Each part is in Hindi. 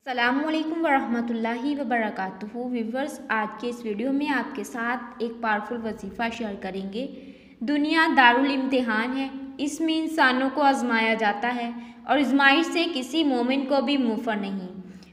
अस्सलामुअलैकुम वरहमतुल्लाहि वबरकातुहू। व्यूवर्स, आज के इस वीडियो में आपके साथ एक पावरफुल वजीफ़ा शेयर करेंगे। दुनिया दारुल इम्तिहान है, इसमें इंसानों को आजमाया जाता है और आजमाइश से किसी मोमिन को भी मुफर नहीं।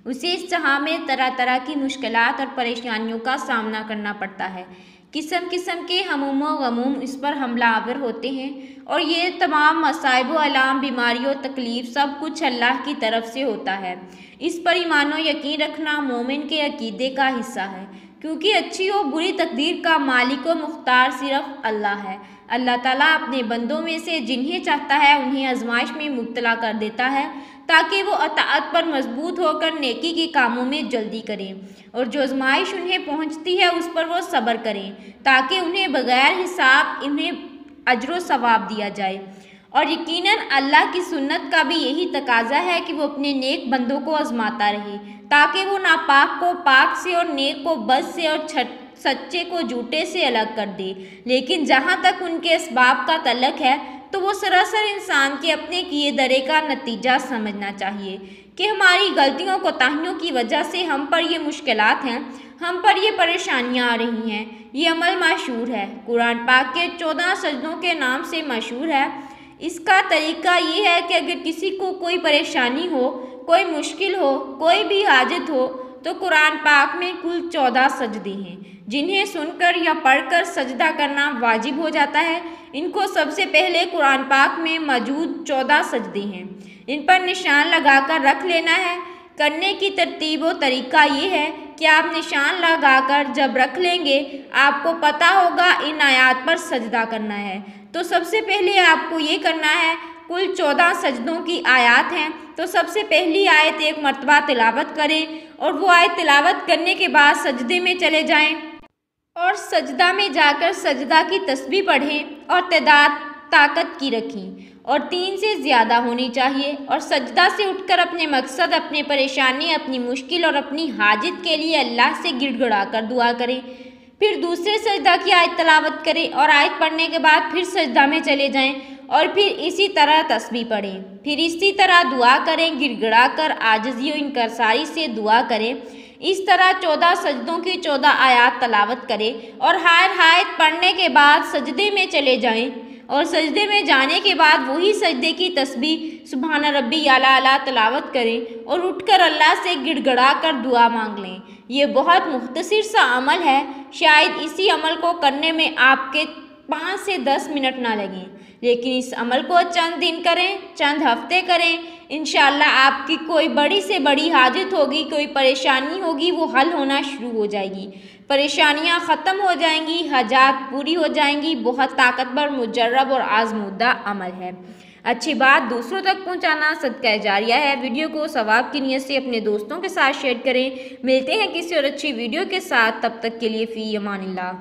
उसे इस जहाँ में तरह तरह की मुश्किलात और परेशानियों का सामना करना पड़ता है। किस्म किस्म के हमूम व गमूम इस पर हमलावर होते हैं और ये तमाम मसाइब व अलाम, बीमारियों, तकलीफ़ सब कुछ अल्लाह की तरफ से होता है। इस पर ईमान व यकीन रखना मोमिन के अकीदे का हिस्सा है, क्योंकि अच्छी और बुरी तकदीर का मालिक व मुख्तार सिर्फ अल्लाह है। अल्लाह ताला अपने बंदों में से जिन्हें चाहता है उन्हें आजमाइश में मुब्तला कर देता है, ताकि वो अताअत पर मजबूत होकर नेकी के कामों में जल्दी करें, और जो आजमाइश उन्हें पहुंचती है उस पर वो सब्र करें, ताकि उन्हें बगैर हिसाब उन्हें अजर सवाब दिया जाए। और यकीनन अल्लाह की सुन्नत का भी यही तकाजा है कि वो अपने नेक बंदों को आजमाता रहे, ताकि वो नापाक को पाक से और नेक को बद से और सच्चे को झूठे से अलग कर दे। लेकिन जहाँ तक उनके इसबाब का तल्लक है तो वो सरासर इंसान के अपने किए दरे का नतीजा समझना चाहिए कि हमारी गलतियों कोताहियों की वजह से हम पर ये मुश्किलात हैं, हम पर ये परेशानियाँ आ रही हैं। ये अमल मशहूर है, कुरान पाक के 14 सजदों के नाम से मशहूर है। इसका तरीका ये है कि अगर किसी को कोई परेशानी हो, कोई मुश्किल हो, कोई भी हाजत हो, तो कुरान पाक में कुल 14 सजदे हैं, जिन्हें सुनकर या पढ़कर सजदा करना वाजिब हो जाता है। इनको सबसे पहले कुरान पाक में मौजूद 14 सजदे हैं, इन पर निशान लगाकर रख लेना है। करने की तरतीब व तरीका ये है कि आप निशान लगाकर जब रख लेंगे, आपको पता होगा इन आयात पर सजदा करना है। तो सबसे पहले आपको ये करना है, कुल 14 सजदों की आयत हैं, तो सबसे पहली आयत एक मरतबा तिलावत करें और वो आयत तिलावत करने के बाद सजदे में चले जाएं और सजदा में जाकर सजदा की तस्बीह पढ़ें और तादाद ताकत की रखें और 3 से ज़्यादा होनी चाहिए। और सजदा से उठकर अपने मकसद, अपनी परेशानी, अपनी मुश्किल और अपनी हाजत के लिए अल्लाह से गिड़गिड़ा कर दुआ करें। फिर दूसरे सजदा की आयत तलावत करें और आयत पढ़ने के बाद फिर सजदा में चले जाएं और फिर इसी तरह तस्बीह पढ़ें। फिर इसी तरह दुआ करें, गिड़गिड़ा कर आजिज़ी और इनकसारी से दुआ करें। इस तरह 14 सजदों की 14 आयत तलावत करें और हर आयत पढ़ने के बाद सजदे में चले जाएं और सजदे में जाने के बाद वही सजदे की तस्बीह सुभान रब्बी आला तलावत करें और उठकर अल्लाह से गिड़गिड़ा कर दुआ मांग लें। ये बहुत मुख्तसर सा अमल है, शायद इसी अमल को करने में आपके 5 से 10 मिनट ना लगें, लेकिन इस अमल को चंद दिन करें, चंद हफ्ते करें, इंशाअल्लाह आपकी कोई बड़ी से बड़ी हाजत होगी, कोई परेशानी होगी, वो हल होना शुरू हो जाएगी, परेशानियां ख़त्म हो जाएंगी, हाजात पूरी हो जाएंगी। बहुत ताकतवर, मुजर्रब और आजमूदा अमल है। अच्छी बात दूसरों तक पहुंचाना सदका जारिया है। वीडियो को सवाब की नीयत से अपने दोस्तों के साथ शेयर करें। मिलते हैं किसी और अच्छी वीडियो के साथ, तब तक के लिए फ़ी अमानिल्लाह।